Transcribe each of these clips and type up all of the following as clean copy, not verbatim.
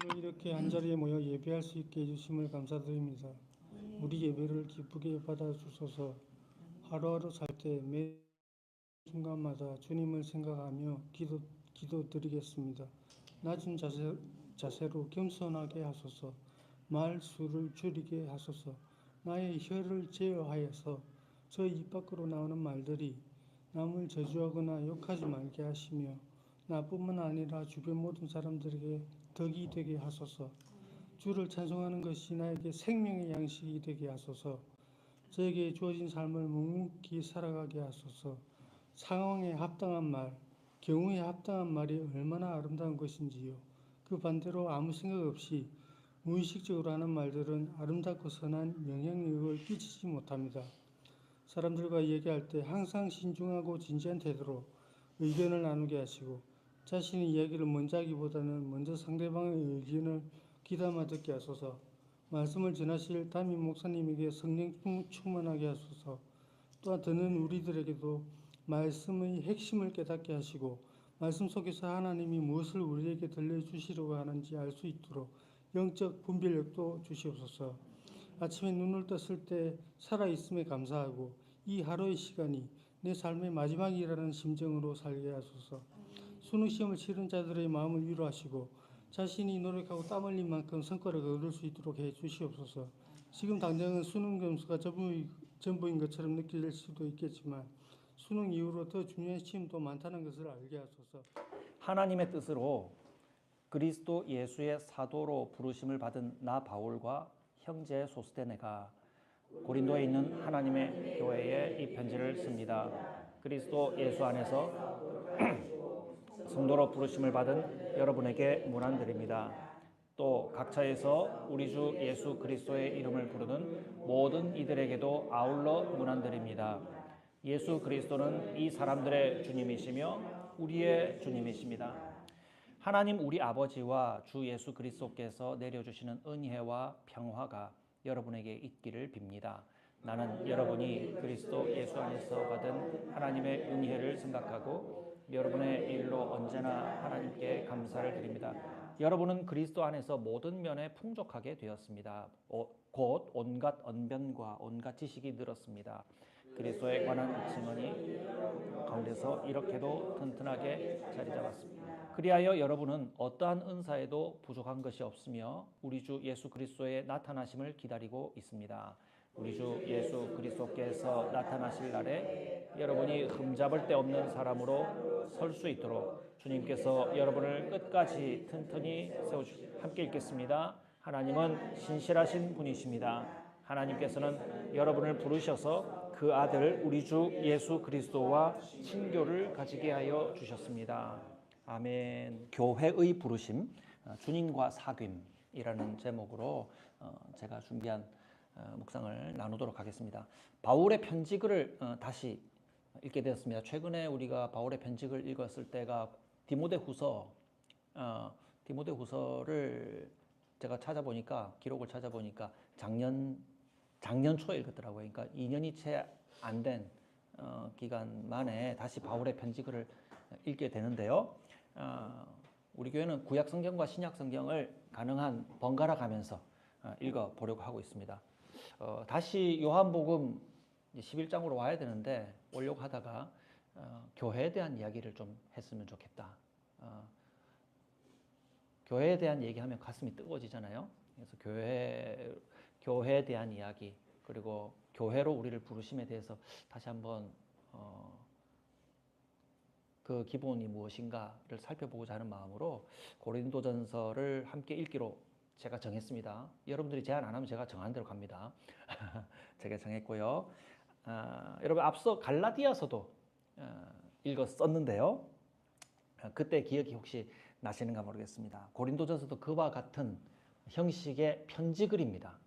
오늘 이렇게 한자리에 모여 예배할 수 있게 해주심을 감사드립니다. 우리 예배를 기쁘게 받아주소서. 하루하루 살 때 매 순간마다 주님을 생각하며 기도드리겠습니다. 낮은 자세로 겸손하게 하소서. 말수를 줄이게 하소서. 나의 혀를 제어하여서 저 입 밖으로 나오는 말들이 남을 저주하거나 욕하지 말게 하시며 나뿐만 아니라 주변 모든 사람들에게 덕이 되게 하소서. 주를 찬송하는 것이 나에게 생명의 양식이 되게 하소서. 저에게 주어진 삶을 묵묵히 살아가게 하소서. 상황에 합당한 말, 경우에 합당한 말이 얼마나 아름다운 것인지요. 그 반대로 아무 생각 없이 무의식적으로 하는 말들은 아름답고 선한 영향력을 끼치지 못합니다. 사람들과 얘기할 때 항상 신중하고 진지한 태도로 의견을 나누게 하시고 자신의 이야기를 먼저 하기보다는 먼저 상대방의 의견을 귀담아 듣게 하소서. 말씀을 전하실 담임 목사님에게 성령 충만하게 하소서. 또한 듣는 우리들에게도 말씀의 핵심을 깨닫게 하시고 말씀 속에서 하나님이 무엇을 우리에게 들려주시려고 하는지 알 수 있도록 영적 분별력도 주시옵소서. 아침에 눈을 떴을 때 살아있음에 감사하고 이 하루의 시간이 내 삶의 마지막이라는 심정으로 살게 하소서. 수능 시험을 치른 자들의 마음을 위로하시고 자신이 노력하고 땀 흘린 만큼 성과를 얻을 수 있도록 해 주시옵소서. 지금 당장은 수능 점수가 전부인 것처럼 느껴질 수도 있겠지만 수능 이후로 더 중요한 시험도 많다는 것을 알게 하소서. 하나님의 뜻으로 그리스도 예수의 사도로 부르심을 받은 나 바울과 형제 소스데네가 고린도에 있는 하나님의 교회에 이 편지를 씁니다. 그리스도 예수 안에서 성도로 부르심을 받은 여러분에게 문안드립니다. 또 각처에서 우리 주 예수 그리스도의 이름을 부르는 모든 이들에게도 아울러 문안드립니다. 예수 그리스도는 이 사람들의 주님이시며 우리의 주님이십니다. 하나님 우리 아버지와 주 예수 그리스도께서 내려주시는 은혜와 평화가 여러분에게 있기를 빕니다. 나는 여러분이 그리스도 예수 안에서 받은 하나님의 은혜를 생각하고 여러분의 일로 언제나 하나님께 감사를 드립니다. 여러분은 그리스도 안에서 모든 면에 풍족하게 되었습니다. 곧 온갖 언변과 온갖 지식이 늘었습니다. 그리스도에 관한 증언이 가운데서 이렇게도 튼튼하게 자리 잡았습니다. 그리하여 여러분은 어떠한 은사에도 부족한 것이 없으며 우리 주 예수 그리스도의 나타나심을 기다리고 있습니다. 우리 주 예수 그리스도께서 나타나실 날에 여러분이 흠잡을 데 없는 사람으로 설 수 있도록 주님께서 여러분을 끝까지 튼튼히 세워주시옵소서. 함께 읽겠습니다. 하나님은 신실하신 분이십니다. 하나님께서는 여러분을 부르셔서 그 아들 우리 주 예수 그리스도와 친교를 가지게 하여 주셨습니다. 아멘. 교회의 부르심, 주님과 사귐이라는 제목으로 제가 준비한 묵상을 나누도록 하겠습니다. 바울의 편지글을 다시 읽게 되었습니다. 최근에 우리가 바울의 편지글 읽었을 때가 디모데후서를 제가 기록을 찾아보니까 작년 초에 읽었더라고요. 그러니까 2년이 채 안 된 기간 만에 다시 바울의 편지글을 읽게 되는데요. 우리 교회는 구약 성경과 신약 성경을 가능한 번갈아 가면서 읽어 보려고 하고 있습니다. 다시 요한복음 11장으로 와야 되는데 오려고 하다가 교회에 대한 이야기를 좀 했으면 좋겠다. 교회에 대한 얘기하면 가슴이 뜨거워지잖아요. 그래서 교회에 대한 이야기, 그리고 교회로 우리를 부르심에 대해서 다시 한번 그 기본이 무엇인가를 살펴보고자 하는 마음으로 고린도전서를 함께 읽기로 제가 정했습니다. 여러분들이 제안 안 하면 제가 정한 대로 갑니다. 제가 정했고요. 여러분 앞서 갈라디아서도 읽었었는데요. 그때 기억이 혹시 나시는가 모르겠습니다. 고린도전서도 그와 같은 형식의 편지글입니다.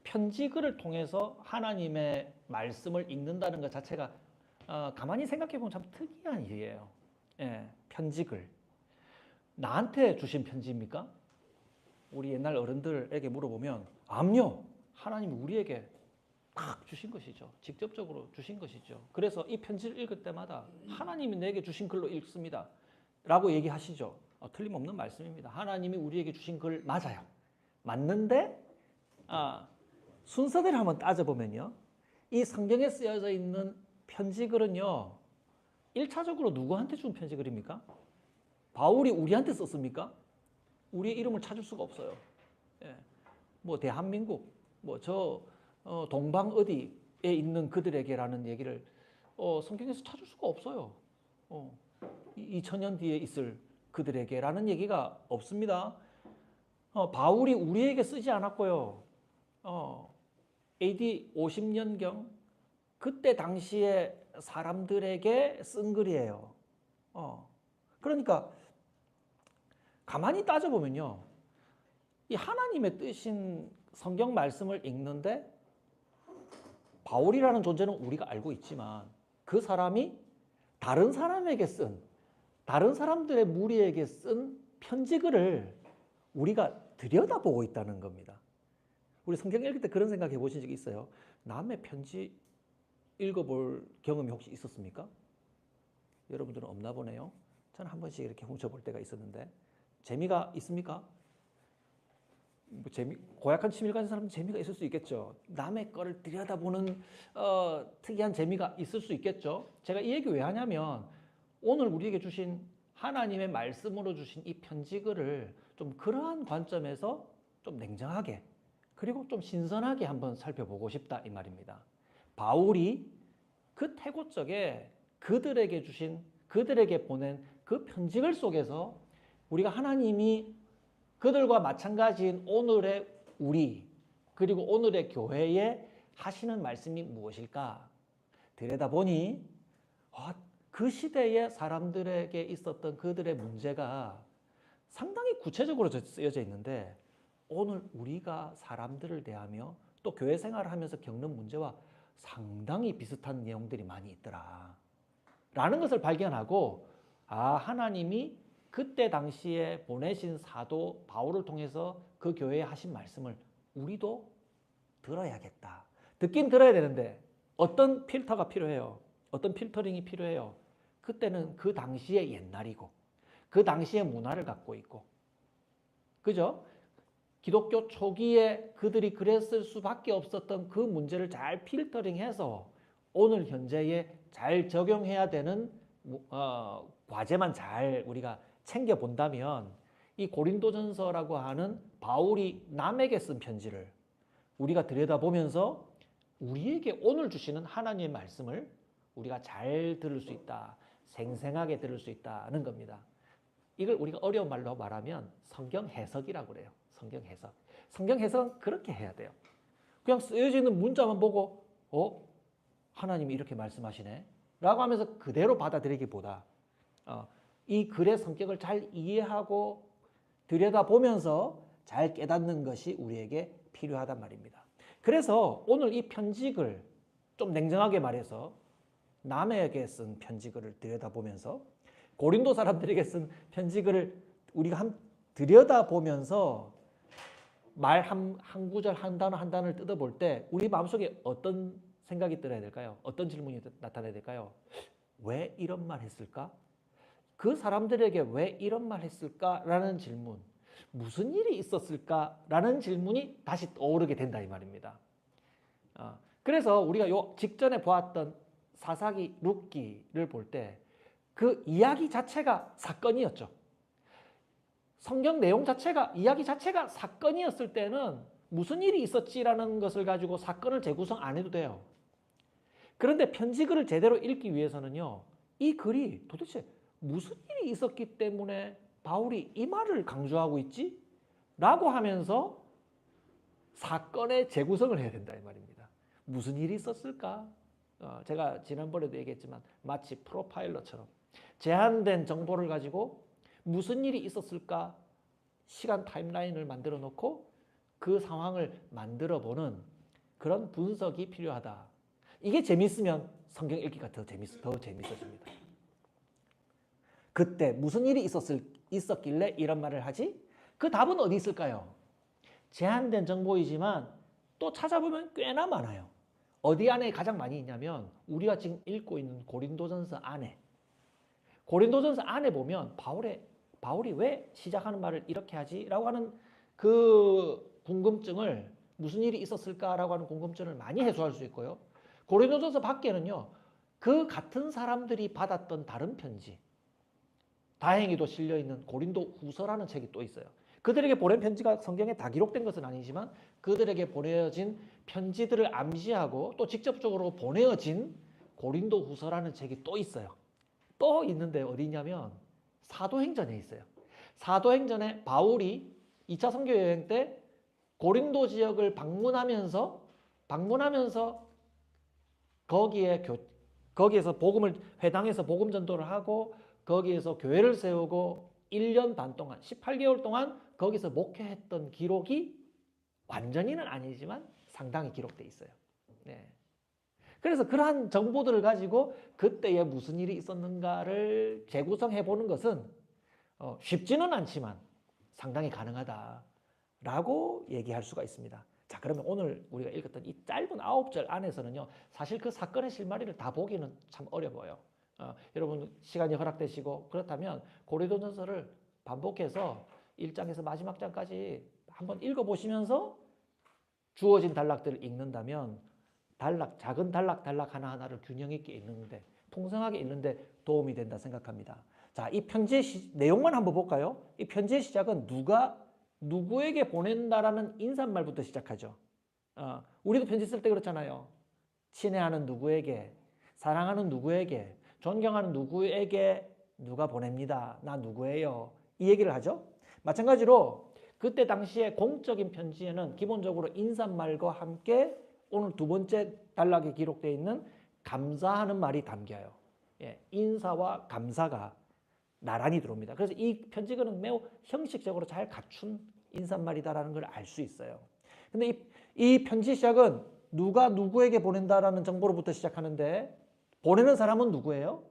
편지글을 통해서 하나님의 말씀을 읽는다는 것 자체가 가만히 생각해 보면 참 특이한 일이에요. 편지글. 나한테 주신 편지입니까? 우리 옛날 어른들에게 물어보면 암요. 하나님이 우리에게 딱 주신 것이죠. 직접적으로 주신 것이죠. 그래서 이 편지를 읽을 때마다 하나님이 내게 주신 글로 읽습니다. 라고 얘기하시죠. 틀림없는 말씀입니다. 하나님이 우리에게 주신 글 맞아요. 맞는데 순서대로 한번 따져보면요. 이 성경에 쓰여져 있는 편지글은요. 1차적으로 누구한테 준 편지글입니까? 바울이 우리한테 썼습니까? 우리의 이름을 찾을 수가 없어요. 예. 뭐 대한민국, 동방 어디에 있는 그들에게라는 얘기를 성경에서 찾을 수가 없어요. 2000년 뒤에 있을 그들에게라는 얘기가 없습니다. 바울이 우리에게 쓰지 않았고요. AD 50년경 그때 당시에 사람들에게 쓴 글이에요. 그러니까 가만히 따져보면요. 이 하나님의 뜻인 성경 말씀을 읽는데 바울이라는 존재는 우리가 알고 있지만 그 사람이 다른 사람에게 쓴, 다른 사람들의 무리에게 쓴 편지글을 우리가 들여다보고 있다는 겁니다. 우리 성경 읽을 때 그런 생각 해보신 적 있어요? 남의 편지 읽어볼 경험이 혹시 있었습니까? 여러분들은 없나 보네요. 저는 한 번씩 이렇게 훔쳐볼 때가 있었는데 재미가 있습니까? 고약한 취미를 가진 사람은 재미가 있을 수 있겠죠. 남의 거를 들여다보는 특이한 재미가 있을 수 있겠죠. 제가 이 얘기 왜 하냐면 오늘 우리에게 주신 하나님의 말씀으로 주신 이 편지글을 좀 그러한 관점에서 좀 냉정하게 그리고 좀 신선하게 한번 살펴보고 싶다 이 말입니다. 바울이 그 태고적에 그들에게 보낸 그 편지글 속에서 우리가 하나님이 그들과 마찬가지인 오늘의 우리 그리고 오늘의 교회에 하시는 말씀이 무엇일까 들여다보니 그 시대의 사람들에게 있었던 그들의 문제가 상당히 구체적으로 쓰여져 있는데 오늘 우리가 사람들을 대하며 또 교회 생활을 하면서 겪는 문제와 상당히 비슷한 내용들이 많이 있더라 라는 것을 발견하고 하나님이 그때 당시에 보내신 사도 바울을 통해서 그 교회에 하신 말씀을 우리도 들어야겠다. 듣긴 들어야 되는데 어떤 필터가 필요해요? 어떤 필터링이 필요해요? 그때는 그 당시의 옛날이고 그 당시의 문화를 갖고 있고 그죠? 기독교 초기에 그들이 그랬을 수밖에 없었던 그 문제를 잘 필터링해서 오늘 현재에 잘 적용해야 되는 과제만 잘 우리가 챙겨본다면 이 고린도전서라고 하는 바울이 남에게 쓴 편지를 우리가 들여다보면서 우리에게 오늘 주시는 하나님의 말씀을 우리가 잘 들을 수 있다. 생생하게 들을 수 있다는 겁니다. 이걸 우리가 어려운 말로 말하면 성경 해석이라고 그래요. 성경 해석. 성경 해석은 그렇게 해야 돼요. 그냥 쓰여져 있는 문자만 보고 하나님이 이렇게 말씀하시네 라고 하면서 그대로 받아들이기보다 이 글의 성격을 잘 이해하고 들여다보면서 잘 깨닫는 것이 우리에게 필요하단 말입니다. 그래서 오늘 이 편지글 좀 냉정하게 말해서 남에게 쓴 편지글을 들여다보면서 고린도 사람들에게 쓴 편지글을 우리가 들여다보면서 말 한 구절 한 단어 한 단어를 뜯어볼 때 우리 마음속에 어떤 생각이 들어야 될까요? 어떤 질문이 나타나야 될까요? 왜 이런 말 했을까? 그 사람들에게 왜 이런 말 했을까라는 질문, 무슨 일이 있었을까라는 질문이 다시 떠오르게 된다 이 말입니다. 그래서 우리가 요 직전에 보았던 사사기, 룻기를 볼 때 그 이야기 자체가 사건이었죠. 성경 내용 자체가 이야기 자체가 사건이었을 때는 무슨 일이 있었지라는 것을 가지고 사건을 재구성 안 해도 돼요. 그런데 편지글을 제대로 읽기 위해서는요. 이 글이 도대체 무슨 일이 있었기 때문에 바울이 이 말을 강조하고 있지? 라고 하면서 사건의 재구성을 해야 된다 이 말입니다. 무슨 일이 있었을까? 제가 지난번에도 얘기했지만 마치 프로파일러처럼 제한된 정보를 가지고 무슨 일이 있었을까? 시간 타임라인을 만들어 놓고 그 상황을 만들어 보는 그런 분석이 필요하다. 이게 재밌으면 성경 읽기가 더 재밌어집니다. 그때 무슨 일이 있었길래 이런 말을 하지? 그 답은 어디 있을까요? 제한된 정보이지만 또 찾아보면 꽤나 많아요. 어디 안에 가장 많이 있냐면 우리가 지금 읽고 있는 고린도전서 안에 보면 바울의 바울이 왜 시작하는 말을 이렇게 하지? 라고 하는 그 궁금증을, 무슨 일이 있었을까라고 하는 궁금증을 많이 해소할 수 있고요. 고린도전서 밖에는요, 그 같은 사람들이 받았던 다른 편지, 다행히도 실려있는 고린도 후서라는 책이 또 있어요. 그들에게 보낸 편지가 성경에 다 기록된 것은 아니지만 그들에게 보내어진 편지들을 암시하고 또 직접적으로 보내어진 고린도 후서라는 책이 또 있어요. 또 있는데 어디냐면 사도행전에 있어요. 사도행전에 바울이 2차 선교 여행 때 고린도 지역을 방문하면서 거기에서 회당에서 복음 전도를 하고 거기에서 교회를 세우고 1년 반 동안 18개월 동안 거기서 목회했던 기록이 완전히는 아니지만 상당히 기록돼 있어요. 네. 그래서 그러한 정보들을 가지고 그때에 무슨 일이 있었는가를 재구성해 보는 것은 쉽지는 않지만 상당히 가능하다라고 얘기할 수가 있습니다. 자, 그러면 오늘 우리가 읽었던 이 짧은 9절 안에서는요, 사실 그 사건의 실마리를 다 보기는 참 어려워요. 여러분 시간이 허락되시고 그렇다면 고린도전서를 반복해서 1장에서 마지막 장까지 한번 읽어보시면서 주어진 단락들을 읽는다면 작은 단락 하나하나를 균형 있게 읽는데, 풍성하게 읽는데 도움이 된다 생각합니다. 자, 이 편지의 내용만 한번 볼까요? 이 편지의 시작은 누구에게 보낸다라는 인사말부터 시작하죠. 우리도 편지 쓸 때 그렇잖아요. 친애하는 누구에게, 사랑하는 누구에게, 존경하는 누구에게 누가 보냅니다. 나 누구예요. 이 얘기를 하죠. 마찬가지로 그때 당시에 공적인 편지에는 기본적으로 인사말과 함께 오늘 두 번째 단락에 기록되어 있는 감사하는 말이 담겨요. 예, 인사와 감사가 나란히 들어옵니다. 그래서 이 편지글은 매우 형식적으로 잘 갖춘 인사말이다라는 걸 알 수 있어요. 근데 이 편지 시작은 누가 누구에게 보낸다라는 정보로부터 시작하는데, 보내는 사람은 누구예요?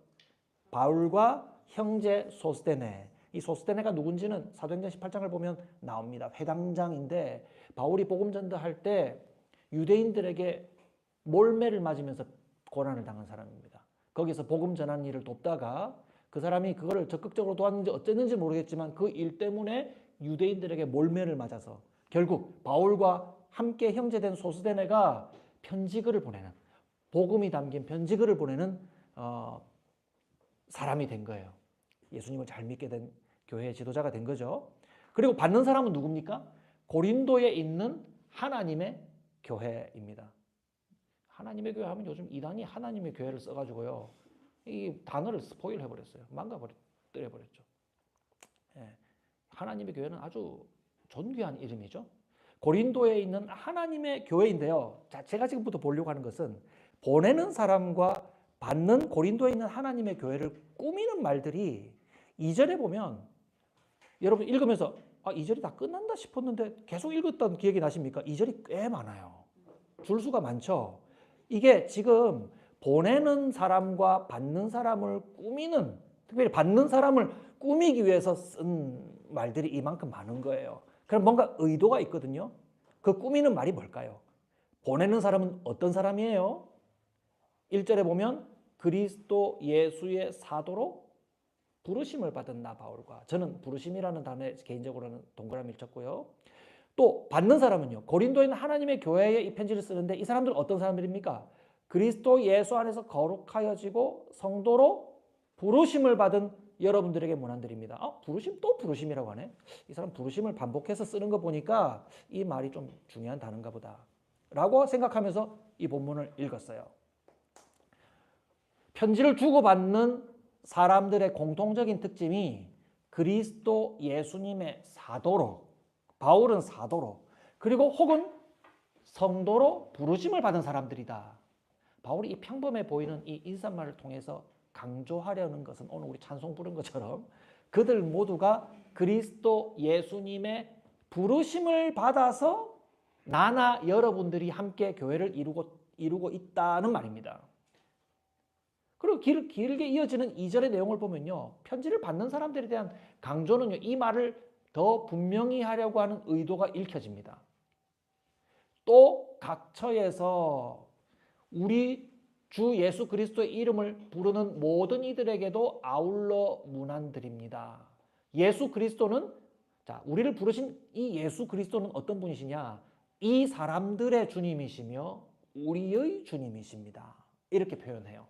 바울과 형제 소스데네. 이 소스데네가 누군지는 사도행전 18장을 보면 나옵니다. 회당장인데 바울이 복음 전도할 때 유대인들에게 몰매를 맞으면서 고난을 당한 사람입니다. 거기서 복음 전하는 일을 돕다가 그 사람이 그거를 적극적으로 도왔는지 어쨌는지 모르겠지만 그 일 때문에 유대인들에게 몰매를 맞아서 결국 바울과 함께 형제된 소스데네가 편지글을 보내는, 복음이 담긴 편지글을 보내는 사람이 된 거예요. 예수님을 잘 믿게 된 교회의 지도자가 된 거죠. 그리고 받는 사람은 누굽니까? 고린도에 있는 하나님의 교회입니다. 하나님의 교회 하면 요즘 이단이 하나님의 교회를 써가지고요, 이 단어를 스포일 해버렸어요. 망가뜨려버렸죠. 예. 하나님의 교회는 아주 존귀한 이름이죠. 고린도에 있는 하나님의 교회인데요. 자, 제가 지금부터 보려고 하는 것은 보내는 사람과 받는 고린도에 있는 하나님의 교회를 꾸미는 말들이 2절에 보면, 여러분 읽으면서 2절이 다 끝난다 싶었는데 계속 읽었던 기억이 나십니까? 2절이 꽤 많아요. 줄수가 많죠. 이게 지금 보내는 사람과 받는 사람을 꾸미는, 특별히 받는 사람을 꾸미기 위해서 쓴 말들이 이만큼 많은 거예요. 그럼 뭔가 의도가 있거든요. 그 꾸미는 말이 뭘까요? 보내는 사람은 어떤 사람이에요? 1절에 보면 그리스도 예수의 사도로 부르심을 받은 나 바울과, 저는 부르심이라는 단어에 개인적으로는 동그라미를 쳤고요. 또 받는 사람은요, 고린도에 있는 하나님의 교회에 이 편지를 쓰는데 이 사람들은 어떤 사람들입니까? 그리스도 예수 안에서 거룩하여지고 성도로 부르심을 받은 여러분들에게 문안드립니다. 부르심? 또 부르심이라고 하네. 이 사람 부르심을 반복해서 쓰는 거 보니까 이 말이 좀 중요한 단어인가 보다 라고 생각하면서 이 본문을 읽었어요. 편지를 주고받는 사람들의 공통적인 특징이 그리스도 예수님의 사도로, 바울은 사도로, 그리고 혹은 성도로 부르심을 받은 사람들이다. 바울이 이 평범해 보이는 이 인사말을 통해서 강조하려는 것은 오늘 우리 찬송 부른 것처럼 그들 모두가 그리스도 예수님의 부르심을 받아서 나나 여러분들이 함께 교회를 이루고 있다는 말입니다. 그리고 길게 이어지는 2절의 내용을 보면요, 편지를 받는 사람들에 대한 강조는요, 이 말을 더 분명히 하려고 하는 의도가 읽혀집니다. 또 각처에서 우리 주 예수 그리스도의 이름을 부르는 모든 이들에게도 아울러 문안드립니다. 예수 그리스도는 자, 우리를 부르신 이 예수 그리스도는 어떤 분이시냐? 이 사람들의 주님이시며 우리의 주님이십니다. 이렇게 표현해요.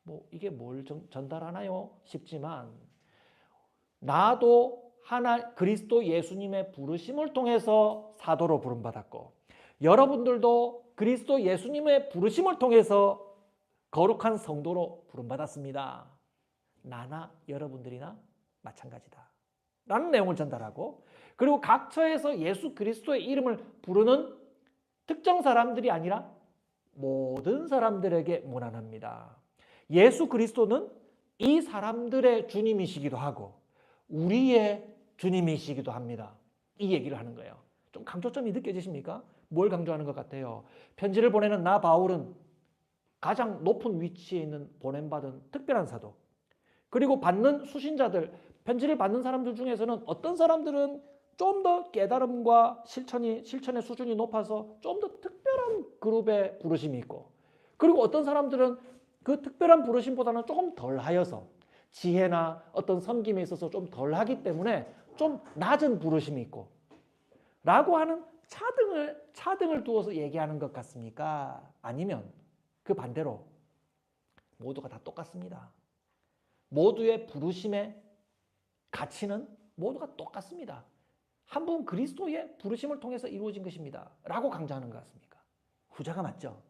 뭐 이게 뭘 전달하나요? 싶지만 나도 그리스도 예수님의 부르심을 통해서 사도로 부름받았고 여러분들도 그리스도 예수님의 부르심을 통해서 거룩한 성도로 부름받았습니다. 나나 여러분들이나 마찬가지다 라는 내용을 전달하고, 그리고 각처에서 예수 그리스도의 이름을 부르는 특정 사람들이 아니라 모든 사람들에게 문안합니다. 예수 그리스도는 이 사람들의 주님이시기도 하고 우리의 주님이시기도 합니다. 이 얘기를 하는 거예요. 좀 강조점이 느껴지십니까? 뭘 강조하는 것 같아요? 편지를 보내는 나 바울은 가장 높은 위치에 있는 보냄받은 특별한 사도, 그리고 받는 수신자들, 편지를 받는 사람들 중에서는 어떤 사람들은 좀 더 깨달음과 실천의 수준이 높아서 좀 더 특별한 그룹의 부르심이 있고, 그리고 어떤 사람들은 그 특별한 부르심보다는 조금 덜 하여서 지혜나 어떤 섬김에 있어서 좀 덜 하기 때문에 좀 낮은 부르심이 있고 라고 하는 차등을 두어서 얘기하는 것 같습니까? 아니면 그 반대로 모두가 다 똑같습니다. 모두의 부르심의 가치는 모두가 똑같습니다. 한 분 그리스도의 부르심을 통해서 이루어진 것입니다 라고 강조하는 것 같습니까? 후자가 맞죠?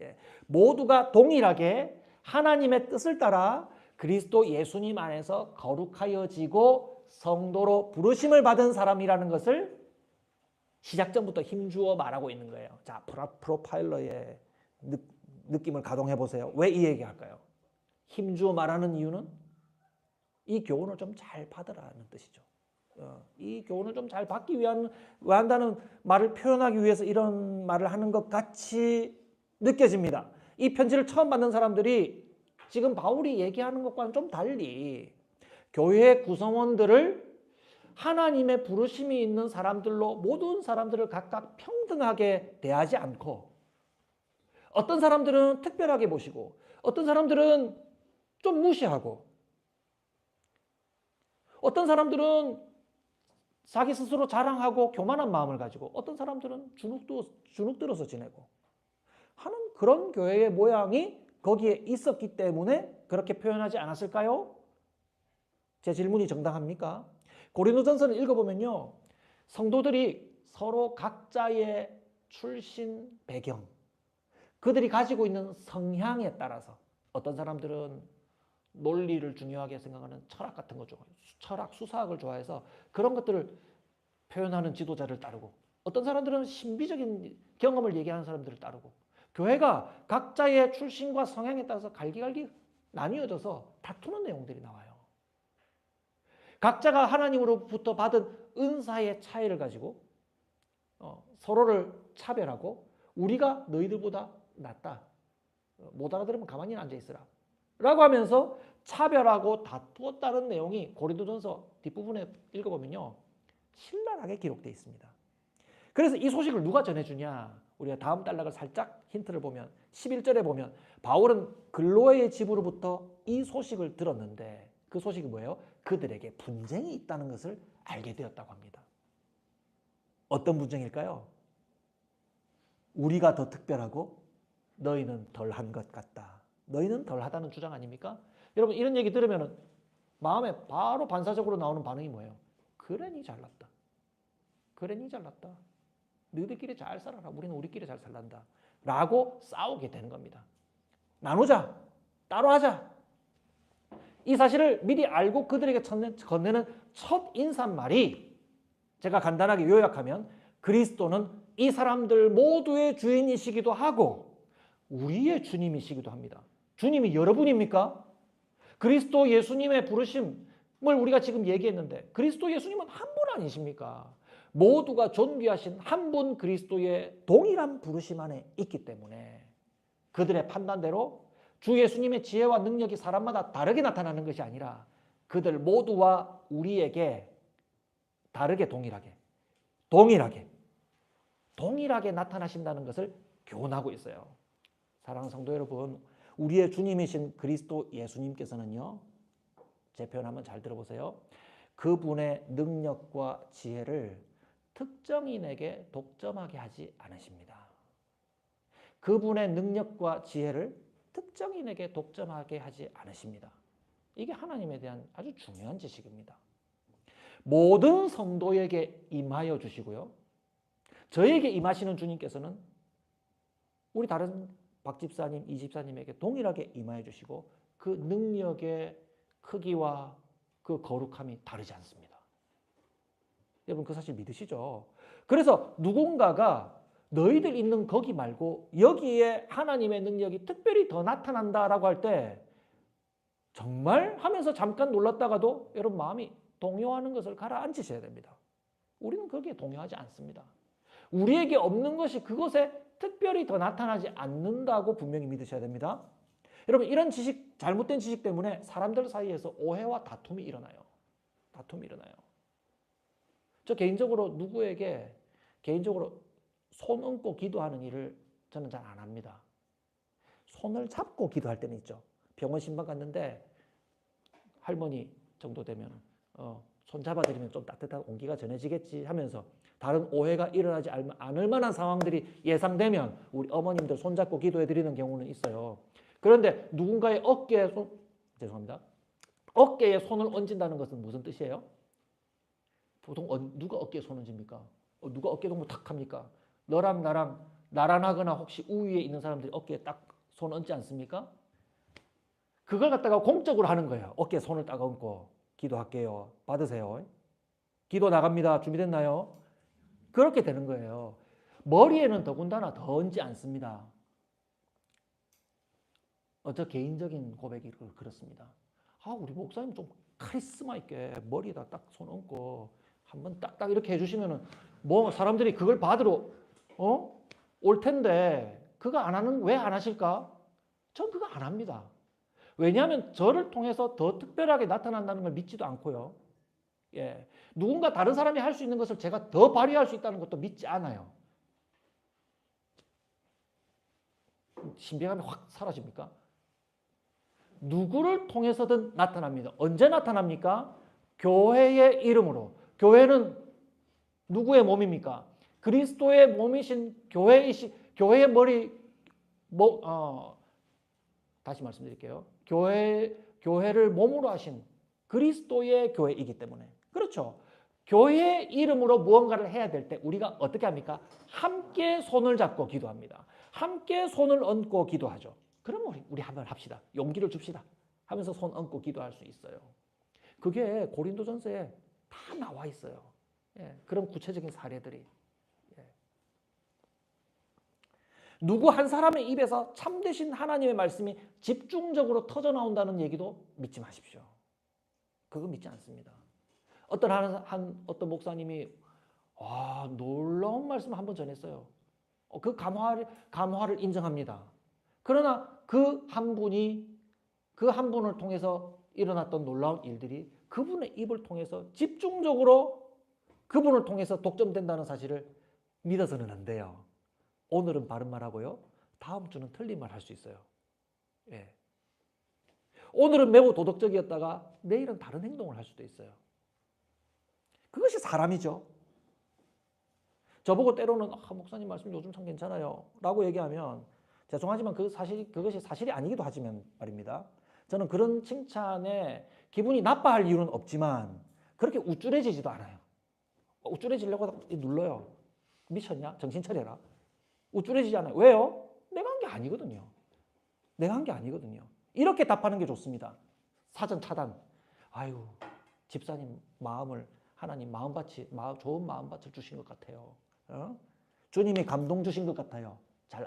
예. 모두가 동일하게 하나님의 뜻을 따라 그리스도 예수님 안에서 거룩하여지고 성도로 부르심을 받은 사람이라는 것을 시작전부터 힘주어 말하고 있는 거예요. 자, 프로파일러의 느낌을 가동해 보세요. 왜 이 얘기할까요? 힘주어 말하는 이유는 이 교훈을 좀 잘 받으라는 뜻이죠. 이 교훈을 좀 잘 받기 위한다는 말을 표현하기 위해서 이런 말을 하는 것 같이 느껴집니다. 이 편지를 처음 받는 사람들이 지금 바울이 얘기하는 것과는 좀 달리 교회의 구성원들을 하나님의 부르심이 있는 사람들로 모든 사람들을 각각 평등하게 대하지 않고 어떤 사람들은 특별하게 보시고 어떤 사람들은 좀 무시하고 어떤 사람들은 자기 스스로 자랑하고 교만한 마음을 가지고 어떤 사람들은 주눅들어서 지내고 하는 그런 교회의 모양이 거기에 있었기 때문에 그렇게 표현하지 않았을까요? 제 질문이 정당합니까? 고린도전서를 읽어보면요, 성도들이 서로 각자의 출신 배경, 그들이 가지고 있는 성향에 따라서 어떤 사람들은 논리를 중요하게 생각하는 철학 같은 거 좋아해요. 철학, 수사학을 좋아해서 그런 것들을 표현하는 지도자를 따르고 어떤 사람들은 신비적인 경험을 얘기하는 사람들을 따르고 교회가 각자의 출신과 성향에 따라서 갈기갈기 나뉘어져서 다투는 내용들이 나와요. 각자가 하나님으로부터 받은 은사의 차이를 가지고 서로를 차별하고 우리가 너희들보다 낫다. 못 알아들으면 가만히 앉아있으라. 라고 하면서 차별하고 다투었다는 내용이 고린도전서 뒷부분에 읽어보면요, 신랄하게 기록되어 있습니다. 그래서 이 소식을 누가 전해주냐? 우리가 다음 단락을 살짝 힌트를 보면 11절에 보면 바울은 글로의 집으로부터 이 소식을 들었는데 그 소식이 뭐예요? 그들에게 분쟁이 있다는 것을 알게 되었다고 합니다. 어떤 분쟁일까요? 우리가 더 특별하고 너희는 덜한 것 같다. 너희는 덜하다는 주장 아닙니까? 여러분 이런 얘기 들으면 마음에 바로 반사적으로 나오는 반응이 뭐예요? 그래 니 잘났다. 그래 니 잘났다. 너희들끼리 잘 살아라. 우리는 우리끼리 잘 살란다. 라고 싸우게 되는 겁니다. 나누자. 따로 하자. 이 사실을 미리 알고 그들에게 건네는 첫 인사말이 제가 간단하게 요약하면 그리스도는 이 사람들 모두의 주인이시기도 하고 우리의 주님이시기도 합니다. 주님이 여러분입니까? 그리스도 예수님의 부르심을 우리가 지금 얘기했는데 그리스도 예수님은 한 분 아니십니까? 모두가 존귀하신 한 분 그리스도의 동일한 부르심 안에 있기 때문에 그들의 판단대로 주 예수님의 지혜와 능력이 사람마다 다르게 나타나는 것이 아니라 그들 모두와 우리에게 다르게 동일하게 나타나신다는 것을 교훈하고 있어요. 사랑하는 성도 여러분, 우리의 주님이신 그리스도 예수님께서는요, 제 표현 한번 잘 들어보세요. 그분의 능력과 지혜를 특정인에게 독점하게 하지 않으십니다. 그분의 능력과 지혜를 특정인에게 독점하게 하지 않으십니다. 이게 하나님에 대한 아주 중요한 지식입니다. 모든 성도에게 임하여 주시고요. 저에게 임하시는 주님께서는 우리 다른 박 집사님, 이 집사님에게 동일하게 임하여 주시고 그 능력의 크기와 그 거룩함이 다르지 않습니다. 여러분 그 사실 믿으시죠? 그래서 누군가가 너희들 있는 거기 말고 여기에 하나님의 능력이 특별히 더 나타난다라고 할 때 정말 하면서 잠깐 놀랐다가도 여러분 마음이 동요하는 것을 가라앉히셔야 됩니다. 우리는 거기에 동요하지 않습니다. 우리에게 없는 것이 그것에 특별히 더 나타나지 않는다고 분명히 믿으셔야 됩니다. 여러분 이런 지식, 잘못된 지식 때문에 사람들 사이에서 오해와 다툼이 일어나요. 다툼이 일어나요. 저 개인적으로 누구에게 개인적으로 손 얹고 기도하는 일을 저는 잘 안 합니다. 손을 잡고 기도할 때는 있죠. 병원 신방 갔는데 할머니 정도 되면 손 잡아드리면 좀 따뜻한 온기가 전해지겠지 하면서 다른 오해가 일어나지 않을 만한 상황들이 예상되면 우리 어머님들 손잡고 기도해드리는 경우는 있어요. 그런데 누군가의 어깨에 어깨에 손을 얹는다는 것은 무슨 뜻이에요? 보통 누가 어깨에 손을 얹습니까? 누가 어깨 동무 탁 합니까? 너랑 나랑 나란하거나 혹시 우위에 있는 사람들이 어깨에 딱 손 얹지 않습니까? 그걸 갖다가 공적으로 하는 거예요. 어깨에 손을 딱 얹고 기도할게요. 받으세요. 기도 나갑니다. 준비됐나요? 그렇게 되는 거예요. 머리에는 더군다나 더 얹지 않습니다. 저 개인적인 고백이 그렇습니다. 우리 목사님 좀 카리스마 있게 머리에다 딱 손 얹고 한번 딱딱 이렇게 해주시면은 뭐 사람들이 그걸 받으러 올 텐데 그거 안 하는 왜 안 하실까? 전 그거 안 합니다. 왜냐하면 저를 통해서 더 특별하게 나타난다는 걸 믿지도 않고요. 예, 누군가 다른 사람이 할 수 있는 것을 제가 더 발휘할 수 있다는 것도 믿지 않아요. 신비감이 확 사라집니까? 누구를 통해서든 나타납니다. 언제 나타납니까? 교회의 이름으로. 교회는 누구의 몸입니까? 그리스도의 몸이신 교회의 머리, 다시 말씀드릴게요. 교회를 몸으로 하신 그리스도의 교회이기 때문에. 그렇죠. 교회의 이름으로 무언가를 해야 될 때 우리가 어떻게 합니까? 함께 손을 잡고 기도합니다. 함께 손을 얹고 기도하죠. 그럼 우리 한번 합시다. 용기를 줍시다. 하면서 손 얹고 기도할 수 있어요. 그게 고린도전서에 다 나와 있어요. 예, 그런 구체적인 사례들이. 예. 누구 한 사람의 입에서 참되신 하나님의 말씀이 집중적으로 터져 나온다는 얘기도 믿지 마십시오. 그거 믿지 않습니다. 어떤 목사님이 놀라운 말씀을 한번 전했어요. 그 감화를 인정합니다. 그러나 그 한 분을 통해서 일어났던 놀라운 일들이 그분의 입을 통해서 집중적으로 그분을 통해서 독점된다는 사실을 믿어서는 안 돼요. 오늘은 바른 말하고요. 다음 주는 틀린 말 할 수 있어요. 예. 오늘은 매우 도덕적이었다가 내일은 다른 행동을 할 수도 있어요. 그것이 사람이죠. 저보고 때로는 목사님 말씀 요즘 참 괜찮아요 라고 얘기하면 죄송하지만 그것이 사실이 아니기도 하지만 말입니다. 저는 그런 칭찬에 기분이 나빠할 이유는 없지만 그렇게 우쭐해지지도 않아요. 우쭐해지려고 하다가 눌러요. 미쳤냐? 정신 차려라. 우쭐해지지 않아요. 왜요? 내가 한 게 아니거든요. 내가 한 게 아니거든요. 이렇게 답하는 게 좋습니다. 사전 차단. 집사님 마음을 하나님 좋은 마음밭을 주신 것 같아요. 주님이 감동 주신 것 같아요. 잘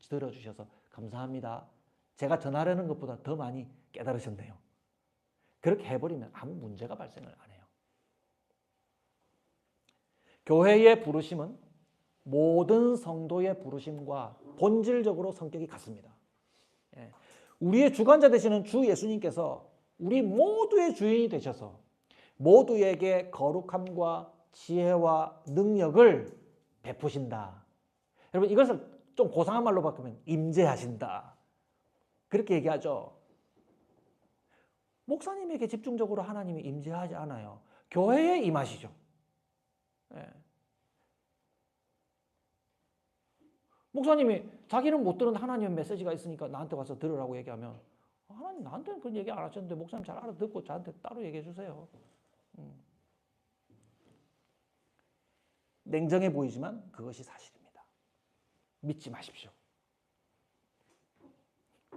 들어주셔서 감사합니다. 제가 전하려는 것보다 더 많이 깨달으셨네요. 그렇게 해버리면 아무 문제가 발생을 안 해요. 교회의 부르심은 모든 성도의 부르심과 본질적으로 성격이 같습니다. 우리의 주관자 되시는 주 예수님께서 우리 모두의 주인이 되셔서 모두에게 거룩함과 지혜와 능력을 베푸신다. 여러분 이것을 좀 고상한 말로 바꾸면 임재하신다. 그렇게 얘기하죠. 목사님에게 집중적으로 하나님이 임재하지 않아요. 교회에 임하시죠. 예. 목사님이 자기는 못 들은 하나님의 메시지가 있으니까 나한테 와서 들으라고 얘기하면 하나님 나한테는 그런 얘기 안 하셨는데 목사님 잘 알아듣고 저한테 따로 얘기해 주세요. 냉정해 보이지만 그것이 사실입니다. 믿지 마십시오.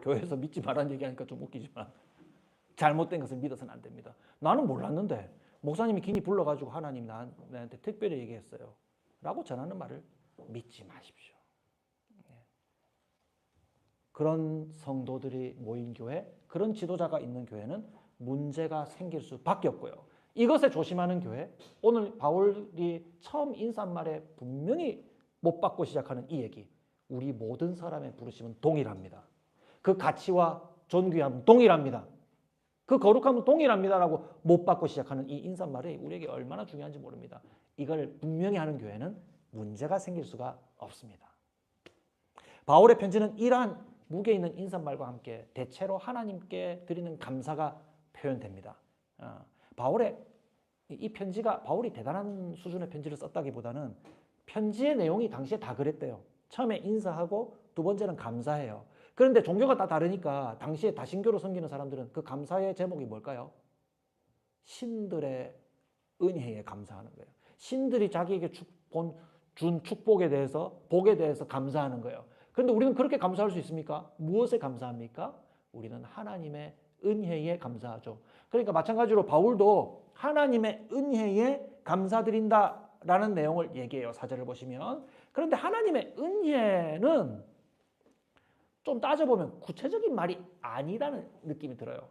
교회에서 믿지 말라는 얘기하니까 좀 웃기지만 잘못된 것을 믿어서는 안 됩니다. 나는 몰랐는데 목사님이 긴히 불러가지고 하나님 나한테 특별히 얘기했어요. 라고 전하는 말을 믿지 마십시오. 그런 성도들이 모인 교회, 그런 지도자가 있는 교회는 문제가 생길 수밖에 없고요. 이것에 조심하는 교회, 오늘 바울이 처음 인사말에 분명히 못 받고 시작하는 이 얘기, 우리 모든 사람의 부르심은 동일합니다. 그 가치와 존귀함은 동일합니다. 그 거룩함은 동일합니다라고 못 받고 시작하는 이 인사말이 우리에게 얼마나 중요한지 모릅니다. 이걸 분명히 하는 교회는 문제가 생길 수가 없습니다. 바울의 편지는 이러한 무게 있는 인사말과 함께 대체로 하나님께 드리는 감사가 표현됩니다. 바울의 이 편지가 바울이 대단한 수준의 편지를 썼다기보다는 편지의 내용이 당시에 다 그랬대요. 처음에 인사하고 두 번째는 감사해요. 그런데 종교가 다 다르니까 당시에 다신교로 섬기는 사람들은 그 감사의 제목이 뭘까요? 신들의 은혜에 감사하는 거예요. 신들이 자기에게 준 축복에 대해서, 복에 대해서 감사하는 거예요. 그런데 우리는 그렇게 감사할 수 있습니까? 무엇에 감사합니까? 우리는 하나님의 은혜에 감사하죠. 그러니까 마찬가지로 바울도 하나님의 은혜에 감사드린다라는 내용을 얘기해요. 4절을 보시면. 그런데 하나님의 은혜는 좀 따져보면 구체적인 말이 아니라는 느낌이 들어요.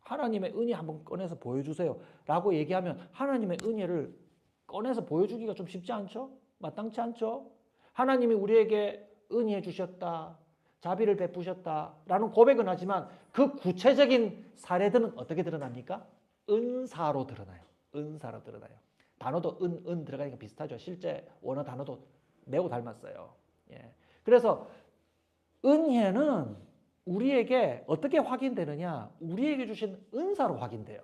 하나님의 은혜 한번 꺼내서 보여주세요 라고 얘기하면 하나님의 은혜를 꺼내서 보여주기가 좀 쉽지 않죠? 마땅치 않죠? 하나님이 우리에게 은혜해 주셨다, 자비를 베푸셨다 라는 고백은 하지만 그 구체적인 사례들은 어떻게 드러납니까? 은사로 드러나요. 은사로 드러나요. 단어도 은 들어가니까 비슷하죠. 실제 원어 단어도 매우 닮았어요. 예. 그래서 은혜는 우리에게 어떻게 확인되느냐? 우리에게 주신 은사로 확인돼요.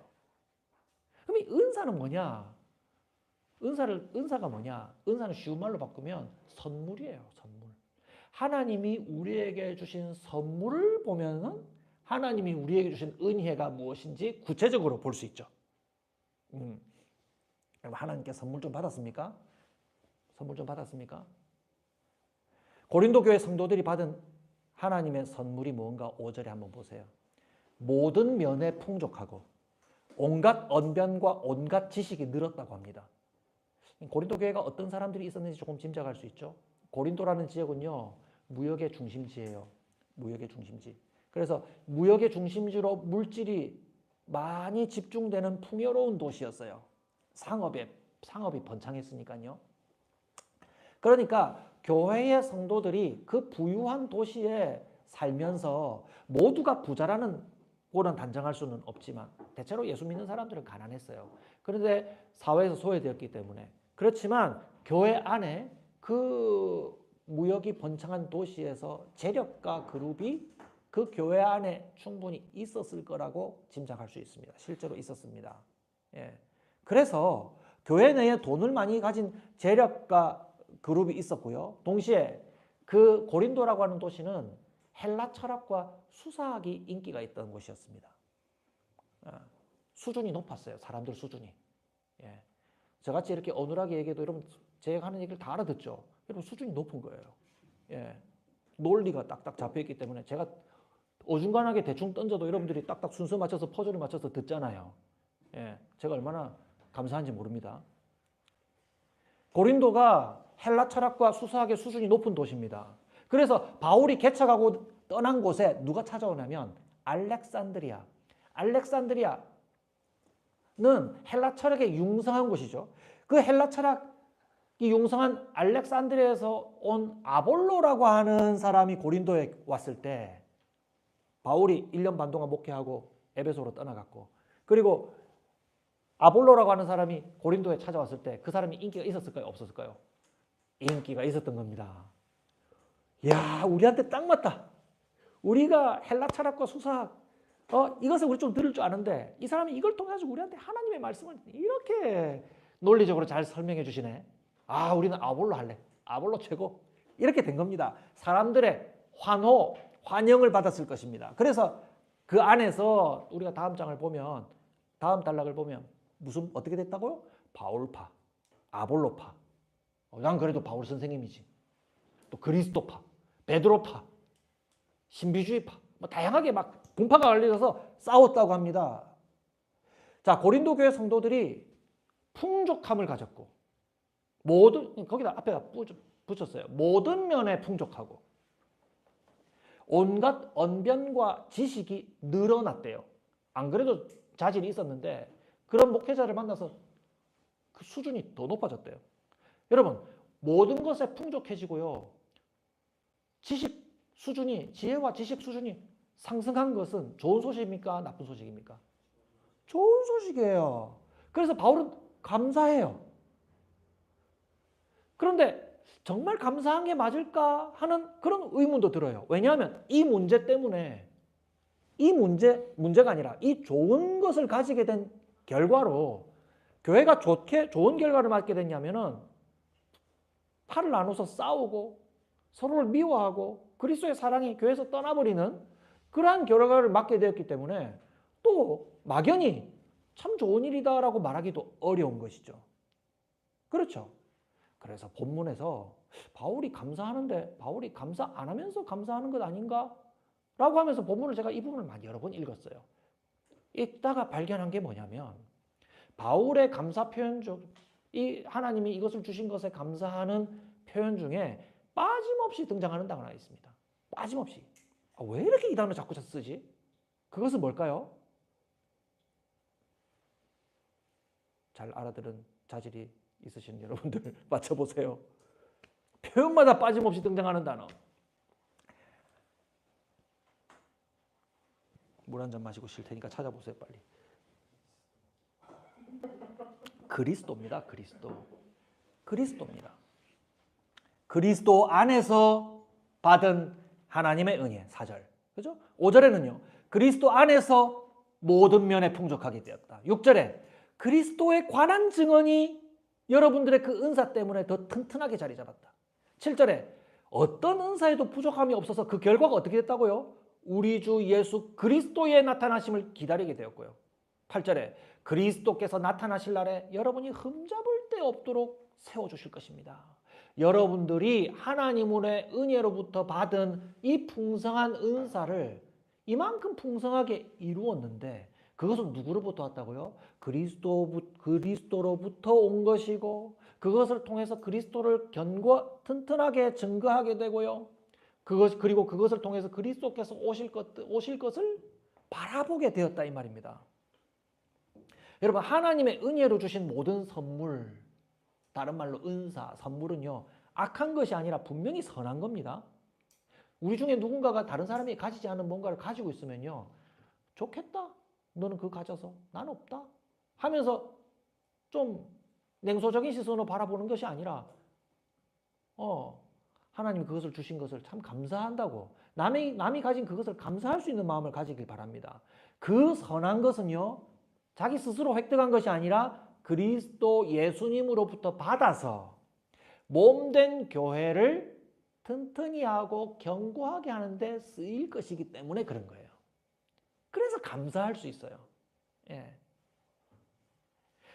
그럼 이 은사는 뭐냐? 은사가 뭐냐? 은사는 쉬운 말로 바꾸면 선물이에요. 선물. 하나님이 우리에게 주신 선물을 보면은 하나님이 우리에게 주신 은혜가 무엇인지 구체적으로 볼 수 있죠. 하나님께 선물 좀 받았습니까? 선물 좀 받았습니까? 고린도 교회 성도들이 받은 하나님의 선물이 뭔가 5절에 한번 보세요. 모든 면에 풍족하고 온갖 언변과 온갖 지식이 늘었다고 합니다. 고린도 교회가 어떤 사람들이 있었는지 조금 짐작할 수 있죠. 고린도라는 지역은요, 무역의 중심지예요. 무역의 중심지. 그래서 무역의 중심지로 물질이 많이 집중되는 풍요로운 도시였어요. 상업이 번창했으니까요. 그러니까 교회의 성도들이 그 부유한 도시에 살면서 모두가 부자라는 고는 단정할 수는 없지만 대체로 예수 믿는 사람들은 가난했어요. 그런데 사회에서 소외되었기 때문에 그렇지만 교회 안에 그 무역이 번창한 도시에서 재력가 그룹이 그 교회 안에 충분히 있었을 거라고 짐작할 수 있습니다. 실제로 있었습니다. 예. 그래서 교회 내에 돈을 많이 가진 재력가 그룹이 있었고요. 동시에 그 고린도라고 하는 도시는 헬라 철학과 수사학이 인기가 있던 곳이었습니다. 수준이 높았어요. 사람들 수준이. 예. 저같이 이렇게 어눌하게 얘기해도 여러분 제가 하는 얘기를 다 알아듣죠. 여러분 수준이 높은 거예요. 예. 논리가 딱딱 잡혀있기 때문에 제가 어중간하게 대충 던져도 여러분들이 딱딱 순서 맞춰서 퍼즐을 맞춰서 듣잖아요. 예. 제가 얼마나 감사한지 모릅니다. 고린도가 헬라 철학과 수사학의 수준이 높은 도시입니다. 그래서 바울이 개척하고 떠난 곳에 누가 찾아오냐면 알렉산드리아. 알렉산드리아는 헬라 철학의 융성한 곳이죠. 그 헬라 철학이 융성한 알렉산드리아에서 온 아볼로라고 하는 사람이 고린도에 왔을 때 바울이 1년 반 동안 목회하고 에베소로 떠나갔고, 그리고 아볼로라고 하는 사람이 고린도에 찾아왔을 때 그 사람이 인기가 있었을까요? 없었을까요? 인기가 있었던 겁니다. 야, 우리한테 딱 맞다. 우리가 헬라 철학과 수사학 이것을 우리 좀 들을 줄 아는데 이 사람이 이걸 통해 가지고 우리한테 하나님의 말씀을 이렇게 논리적으로 잘 설명해 주시네. 아, 우리는 아볼로 할래. 아볼로 최고. 이렇게 된 겁니다. 사람들의 환영을 받았을 것입니다. 그래서 그 안에서 우리가 다음 장을 보면, 다음 단락을 보면 어떻게 됐다고요? 바울파, 아볼로파. 난 그래도 바울 선생님이지. 또 그리스도파, 베드로파, 신비주의파, 뭐 다양하게 막 분파가 갈려져서 싸웠다고 합니다. 자, 고린도 교회 성도들이 풍족함을 가졌고 거기다 앞에다 붙였어요. 모든 면에 풍족하고 온갖 언변과 지식이 늘어났대요. 안 그래도 자질이 있었는데 그런 목회자를 만나서 그 수준이 더 높아졌대요. 여러분, 모든 것에 풍족해지고요. 지혜와 지식 수준이 상승한 것은 좋은 소식입니까? 나쁜 소식입니까? 좋은 소식이에요. 그래서 바울은 감사해요. 그런데 정말 감사한 게 맞을까 하는 그런 의문도 들어요. 왜냐하면 이 문제 때문에 문제가 아니라 이 좋은 것을 가지게 된 결과로 교회가 좋은 결과를 맞게 됐냐면은 팔을 나눠서 싸우고 서로를 미워하고 그리스도의 사랑이 교회에서 떠나버리는 그러한 결과를 맞게 되었기 때문에 또 막연히 참 좋은 일이다라고 말하기도 어려운 것이죠. 그렇죠? 그래서 본문에서 바울이 감사하는데 바울이 감사 안 하면서 감사하는 것 아닌가? 라고 하면서 본문을 제가 이 부분을 여러 번 읽었어요. 읽다가 발견한 게 뭐냐면 바울의 감사 표현 중 이 하나님이 이것을 주신 것에 감사하는 표현 중에 빠짐없이 등장하는 단어가 하나 있습니다. 빠짐없이. 왜 이렇게 이 단어 자꾸 쓰지? 그것은 뭘까요? 잘 알아들은 자질이 있으신 여러분들 맞춰보세요. 표현마다 빠짐없이 등장하는 단어. 물 한 잔 마시고 쉴 테니까 찾아보세요, 빨리. 그리스도입니다. 그리스도입니다. 그리스도 안에서 받은 하나님의 은혜. 4절. 그죠? 5절에는요. 그리스도 안에서 모든 면에 풍족하게 되었다. 6절에 그리스도에 관한 증언이 여러분들의 그 은사 때문에 더 튼튼하게 자리 잡았다. 7절에 어떤 은사에도 부족함이 없어서 그 결과가 어떻게 됐다고요? 우리 주 예수 그리스도의 나타나심을 기다리게 되었고요. 8절에 그리스도께서 나타나실 날에 여러분이 흠잡을 데 없도록 세워주실 것입니다. 여러분들이 하나님의 은혜로부터 받은 이 풍성한 은사를 이만큼 풍성하게 이루었는데 그것은 누구로부터 왔다고요? 그리스도로부터 온 것이고 그것을 통해서 그리스도를 튼튼하게 증거하게 되고요. 그리고 그것을 통해서 그리스도께서 오실 것을 바라보게 되었다 이 말입니다. 여러분, 하나님의 은혜로 주신 모든 선물, 다른 말로 은사, 선물은요, 악한 것이 아니라 분명히 선한 겁니다. 우리 중에 누군가가 다른 사람이 가지지 않은 뭔가를 가지고 있으면요, 좋겠다. 너는 그거 가져서 난 없다. 하면서 좀 냉소적인 시선으로 바라보는 것이 아니라 하나님이 그것을 주신 것을 참 감사한다고 남이 가진 그것을 감사할 수 있는 마음을 가지길 바랍니다. 그 선한 것은요, 자기 스스로 획득한 것이 아니라 그리스도 예수님으로부터 받아서 몸된 교회를 튼튼히 하고 견고하게 하는데 쓰일 것이기 때문에 그런 거예요. 그래서 감사할 수 있어요. 예.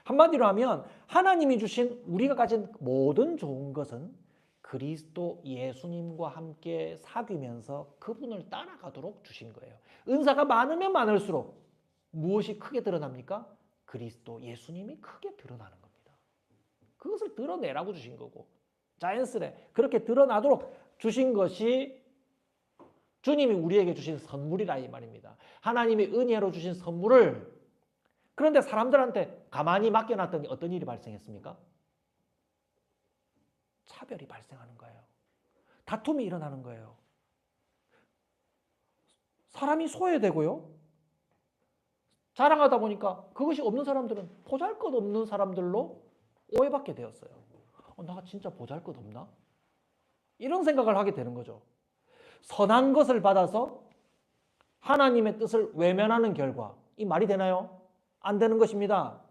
한마디로 하면 하나님이 주신 우리가 가진 모든 좋은 것은 그리스도 예수님과 함께 사귀면서 그분을 따라가도록 주신 거예요. 은사가 많으면 많을수록 무엇이 크게 드러납니까? 그리스도 예수님이 크게 드러나는 겁니다. 그것을 드러내라고 주신 거고 자연스레 그렇게 드러나도록 주신 것이 주님이 우리에게 주신 선물이라 이 말입니다. 하나님이 은혜로 주신 선물을 그런데 사람들한테 가만히 맡겨놨더니 어떤 일이 발생했습니까? 차별이 발생하는 거예요. 다툼이 일어나는 거예요. 사람이 소외되고요. 자랑하다 보니까 그것이 없는 사람들은 보잘것없는 사람들로 오해받게 되었어요. 나 진짜 보잘것없나? 이런 생각을 하게 되는 거죠. 선한 것을 받아서 하나님의 뜻을 외면하는 결과. 이 말이 되나요? 안 되는 것입니다.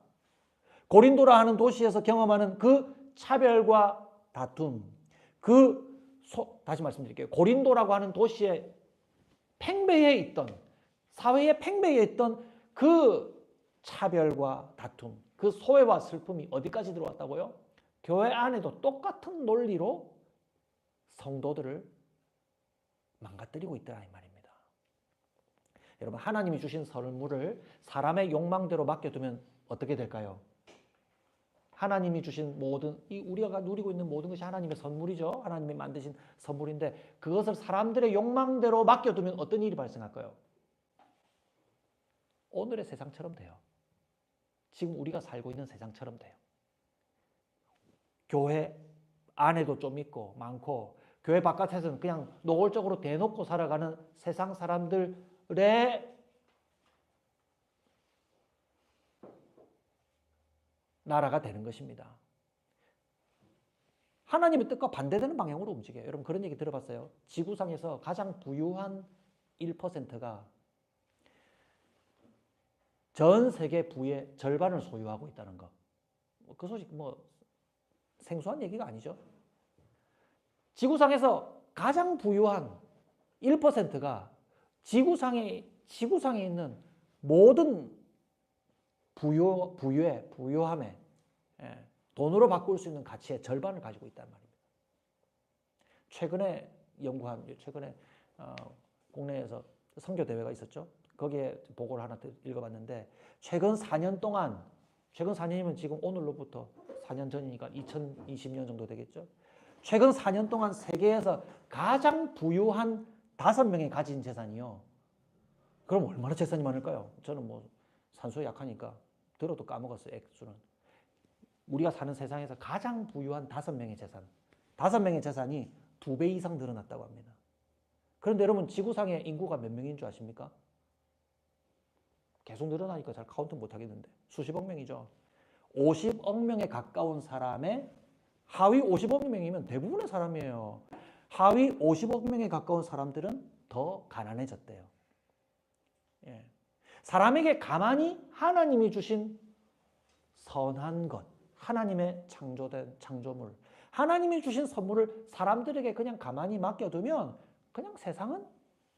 고린도라 하는 도시에서 경험하는 그 차별과 다툼, 다시 말씀드릴게요. 고린도라고 하는 도시에 팽배해 있던, 사회에 팽배해 있던 그 차별과 다툼, 그 소외와 슬픔이 어디까지 들어왔다고요? 교회 안에도 똑같은 논리로 성도들을 망가뜨리고 있다 이 말입니다. 여러분, 하나님이 주신 선물을 사람의 욕망대로 맡겨두면 어떻게 될까요? 하나님이 주신 모든, 우리가 누리고 있는 모든 것이 하나님의 선물이죠. 하나님이 만드신 선물인데 그것을 사람들의 욕망대로 맡겨두면 어떤 일이 발생할까요? 오늘의 세상처럼 돼요. 지금 우리가 살고 있는 세상처럼 돼요. 교회 안에도 좀 있고 많고 교회 바깥에서는 그냥 노골적으로 대놓고 살아가는 세상 사람들의 나라가 되는 것입니다. 하나님의 뜻과 반대되는 방향으로 움직여요. 여러분 그런 얘기 들어봤어요? 지구상에서 가장 부유한 1%가 전 세계 부의 절반을 소유하고 있다는 거. 그 소식 생소한 얘기가 아니죠. 지구상에서 가장 부유한 1%가 지구상에 있는 모든 부유함에 돈으로 바꿀 수 있는 가치의 절반을 가지고 있단 말입니다. 최근에 국내에서 선교 대회가 있었죠. 거기에 보고를 하나 읽어봤는데 최근 4년이면 지금 오늘로부터 4년 전이니까 2020년 정도 되겠죠. 최근 4년 동안 세계에서 가장 부유한 5명이 가진 재산이요. 그럼 얼마나 재산이 많을까요? 저는 산수에 약하니까 들어도 까먹었어요. 액수는. 우리가 사는 세상에서 가장 부유한 5명의 재산. 5명의 재산이 2배 이상 늘어났다고 합니다. 그런데 여러분 지구상의 인구가 몇 명인 줄 아십니까? 계속 늘어나니까 잘 카운트 못 하겠는데 수십억 명이죠. 50억 명에 가까운 사람의 하위 50억 명이면 대부분의 사람이에요. 하위 50억 명에 가까운 사람들은 더 가난해졌대요. 예. 사람에게 가만히 하나님이 주신 선한 것, 하나님의 창조된 창조물, 하나님이 주신 선물을 사람들에게 그냥 가만히 맡겨두면 그냥 세상은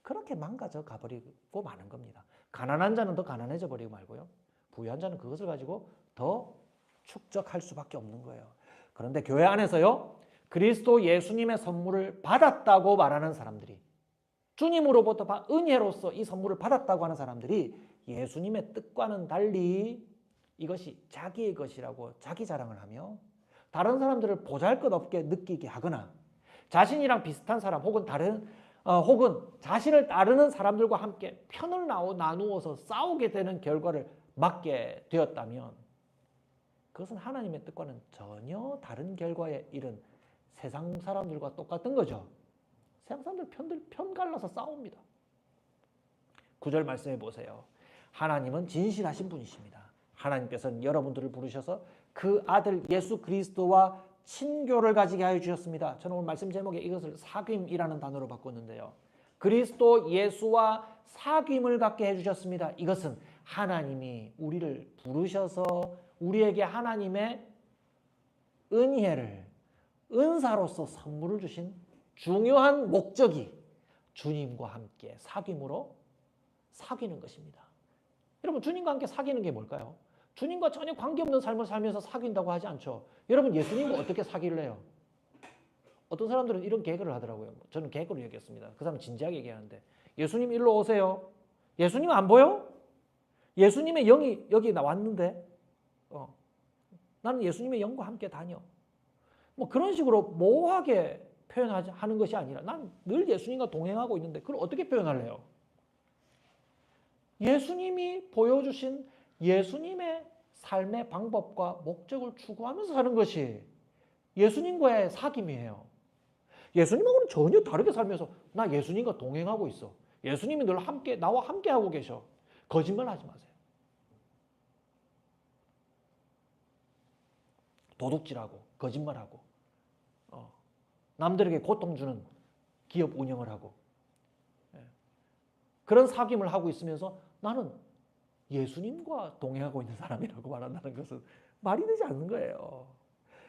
그렇게 망가져 가버리고 마는 겁니다. 가난한 자는 더 가난해져 버리고 말고요. 부유한 자는 그것을 가지고 더 축적할 수밖에 없는 거예요. 그런데 교회 안에서요, 그리스도 예수님의 선물을 받았다고 말하는 사람들이, 주님으로부터 은혜로서 이 선물을 받았다고 하는 사람들이 예수님의 뜻과는 달리 이것이 자기의 것이라고 자기 자랑을 하며 다른 사람들을 보잘것없게 느끼게 하거나 자신이랑 비슷한 사람 혹은 자신을 따르는 사람들과 함께 편을 나누어서 싸우게 되는 결과를 맞게 되었다면 그것은 하나님의 뜻과는 전혀 다른 결과에 이른 세상 사람들과 똑같은 거죠. 세상 사람들 편 갈라서 싸웁니다. 9절 말씀해 보세요. 하나님은 진실하신 분이십니다. 하나님께서는 여러분들을 부르셔서 그 아들 예수 그리스도와 친교를 가지게 하여 주셨습니다. 저는 오늘 말씀 제목에 이것을 사귐이라는 단어로 바꿨는데요. 그리스도 예수와 사귐을 갖게 해주셨습니다. 이것은 하나님이 우리를 부르셔서 우리에게 하나님의 은사로서 선물을 주신 중요한 목적이 주님과 함께 사귐으로 사귀는 것입니다. 여러분 주님과 함께 사귀는 게 뭘까요? 주님과 전혀 관계없는 삶을 살면서 사귄다고 하지 않죠. 여러분 예수님과 어떻게 사귀를 해요? 어떤 사람들은 이런 개그를 하더라고요. 저는 개그로 얘기했습니다. 그 사람은 진지하게 얘기하는데 예수님 일로 오세요. 예수님 안 보여? 예수님의 영이 여기 나왔는데 나는 예수님의 영과 함께 다녀. 그런 식으로 모호하게 표현하는 것이 아니라 난 늘 예수님과 동행하고 있는데 그걸 어떻게 표현할래요? 예수님이 보여주신 예수님의 삶의 방법과 목적을 추구하면서 사는 것이 예수님과의 사귐이에요. 예수님하고는 전혀 다르게 살면서 나 예수님과 동행하고 있어. 예수님이 늘 나와 함께 하고 계셔. 거짓말 하지 마세요. 도둑질하고 거짓말하고 남들에게 고통 주는 기업 운영을 하고 그런 사귐을 하고 있으면서 나는 예수님과 동행하고 있는 사람이라고 말한다는 것은 말이 되지 않는 거예요.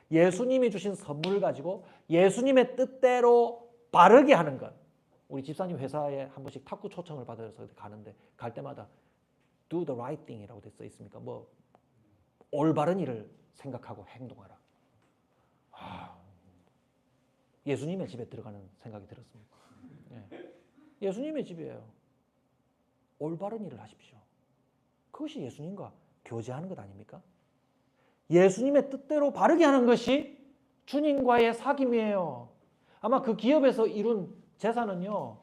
예수님이 주신 선물을 가지고 예수님의 뜻대로 바르게 하는 것. 우리 집사님 회사에 한 번씩 탁구 초청을 받아서 가는데 갈 때마다 do the right thing이라고 써 있습니까? 뭐 올바른 일을 생각하고 행동하라. 예수님의 집에 들어가는 생각이 들었습니다. 예수님의 집이에요. 올바른 일을 하십시오. 그것이 예수님과 교제하는 것 아닙니까? 예수님의 뜻대로 바르게 하는 것이 주님과의 사귐이에요. 아마 그 기업에서 이룬 재산은요,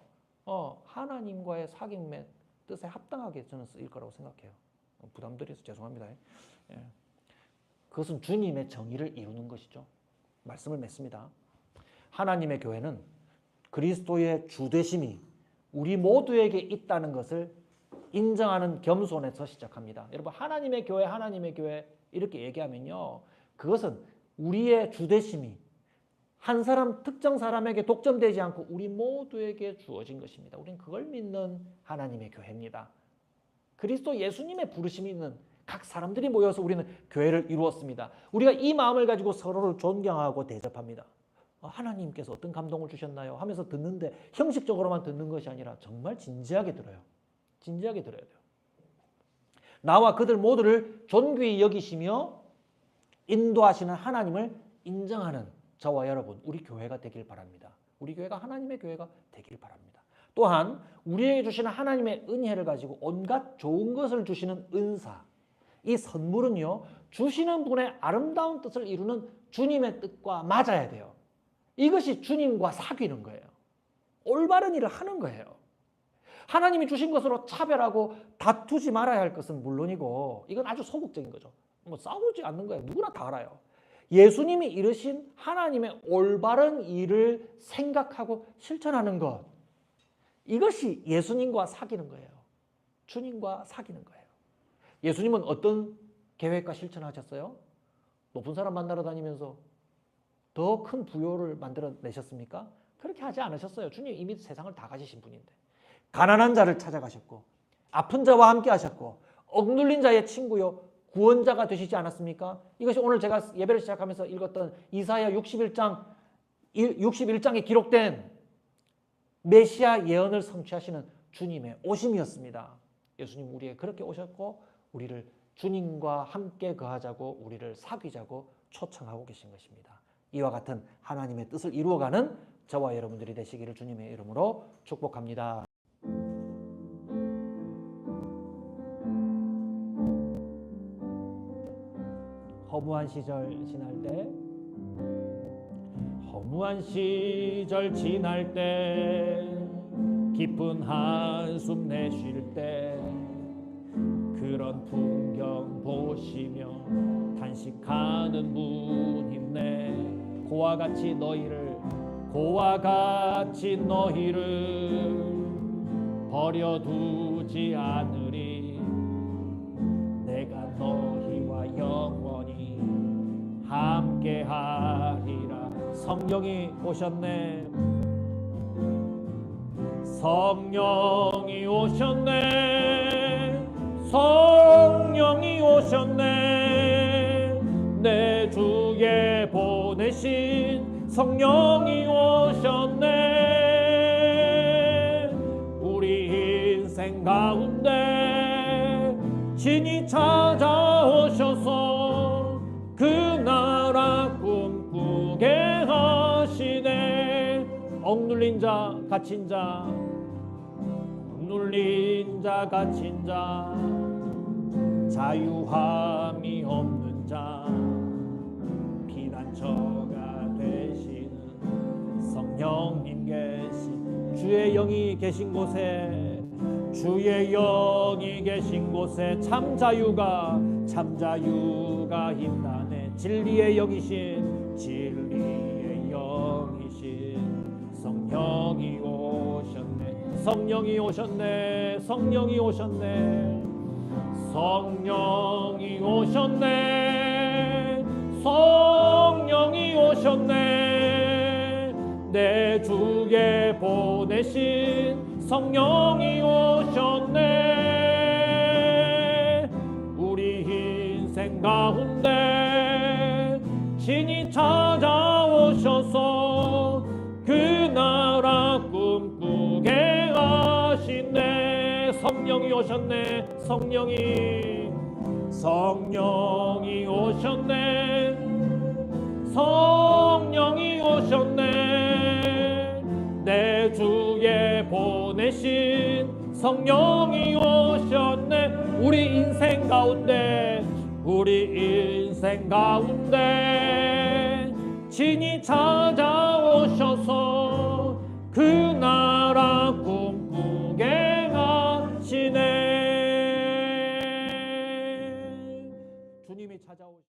하나님과의 사귐의 뜻에 합당하게 저는 쓰일 거라고 생각해요. 부담드려서 죄송합니다. 그것은 주님의 정의를 이루는 것이죠. 말씀을 맺습니다. 하나님의 교회는 그리스도의 주되심이 우리 모두에게 있다는 것을 인정하는 겸손에서 시작합니다. 여러분, 하나님의 교회 이렇게 얘기하면요, 그것은 우리의 주되심이 한 사람 특정 사람에게 독점되지 않고 우리 모두에게 주어진 것입니다. 우리는 그걸 믿는 하나님의 교회입니다. 그리스도 예수님의 부르심이 있는 각 사람들이 모여서 우리는 교회를 이루었습니다. 우리가 이 마음을 가지고 서로를 존경하고 대접합니다. 하나님께서 어떤 감동을 주셨나요? 하면서 듣는데 형식적으로만 듣는 것이 아니라 정말 진지하게 들어요. 진지하게 들어야 돼요. 나와 그들 모두를 존귀히 여기시며 인도하시는 하나님을 인정하는 저와 여러분, 우리 교회가 되길 바랍니다. 우리 교회가 하나님의 교회가 되길 바랍니다. 또한 우리에게 주시는 하나님의 은혜를 가지고 온갖 좋은 것을 주시는 은사, 이 선물은요, 주시는 분의 아름다운 뜻을 이루는 주님의 뜻과 맞아야 돼요. 이것이 주님과 사귀는 거예요. 올바른 일을 하는 거예요. 하나님이 주신 것으로 차별하고 다투지 말아야 할 것은 물론이고, 이건 아주 소극적인 거죠. 뭐 싸우지 않는 거예요. 누구나 다 알아요. 예수님이 이르신 하나님의 올바른 일을 생각하고 실천하는 것, 이것이 예수님과 사귀는 거예요. 주님과 사귀는 거예요. 예수님은 어떤 계획과 실천하셨어요? 높은 사람 만나러 다니면서 더 큰 부요를 만들어내셨습니까? 그렇게 하지 않으셨어요. 주님 이미 세상을 다 가지신 분인데. 가난한 자를 찾아가셨고, 아픈 자와 함께 하셨고, 억눌린 자의 친구요 구원자가 되시지 않았습니까? 이것이 오늘 제가 예배를 시작하면서 읽었던 이사야 61장에 기록된 메시아 예언을 성취하시는 주님의 오심이었습니다. 예수님 우리에게 그렇게 오셨고 우리를 주님과 함께 거하자고, 우리를 사귀자고 초청하고 계신 것입니다. 이와 같은 하나님의 뜻을 이루어가는 저와 여러분들이 되시기를 주님의 이름으로 축복합니다. 허무한 시절 지날 때, 허무한 시절 지날 때, 깊은 한숨 내쉴 때, 그런 풍경 보시며 탄식하는 분 있네. 고와 같이 너희를 버려두지 않으리. 내가 너희와 영원히 함께하리라. 성령이 오셨네. 성령이 오셨네. 성령이 오셨네. 내 주에 보내신 성령이 오셨네. 우리 인생 가운데 친히 찾아오셔서 그 나라 꿈꾸게 하시네. 억눌린 자, 갇힌 자, 억눌린 자, 갇힌 자, 자유함이 없는 자, 피난처가 되시는 성령님 계신, 주의 영이 계신 곳에, 주의 영이 계신 곳에 참 자유가 있다네. 진리의 영이신, 진리의 영이신 성령이 오셨네. 성령이 오셨네. 성령이 오셨네. 성령이 오셨네. 성령이 오셨네. 내 주에 보내신 성령이 오셨네. 우리 인생 가운데 친히 찾아오셔서 그 나라 꿈꾸게 하시네. 성령이 오셨네. 성령이 오셨네. 성령이 오셨네. 내 주에 보내신 성령이 오셨네. 우리 인생 가운데 친히 찾아